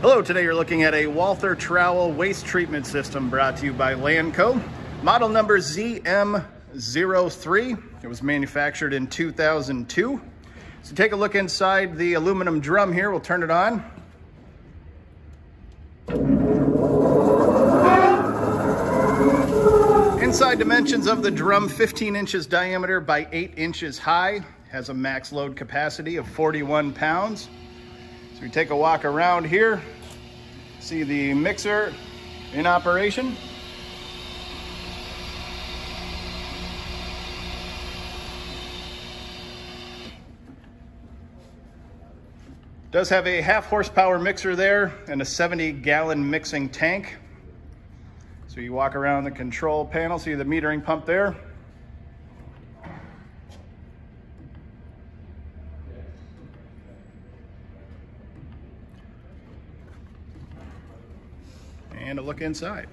Hello, today you're looking at a Walther Trowal waste treatment system brought to you by Landco. Model number ZM03. It was manufactured in 2002. So take a look inside the aluminum drum here. We'll turn it on. Inside dimensions of the drum, 15 inches diameter by 8 inches high. Has a max load capacity of 41 pounds. So we take a walk around here, see the mixer in operation. Does have a 1/2 horsepower mixer there and a 70-gallon mixing tank. So you walk around the control panel, see the metering pump there. And a look inside.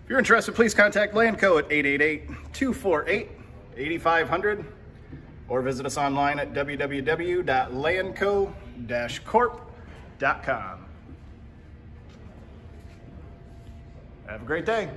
If you're interested, please contact Landco at 888-248-8500 or visit us online at www.landco-corp.com. Have a great day.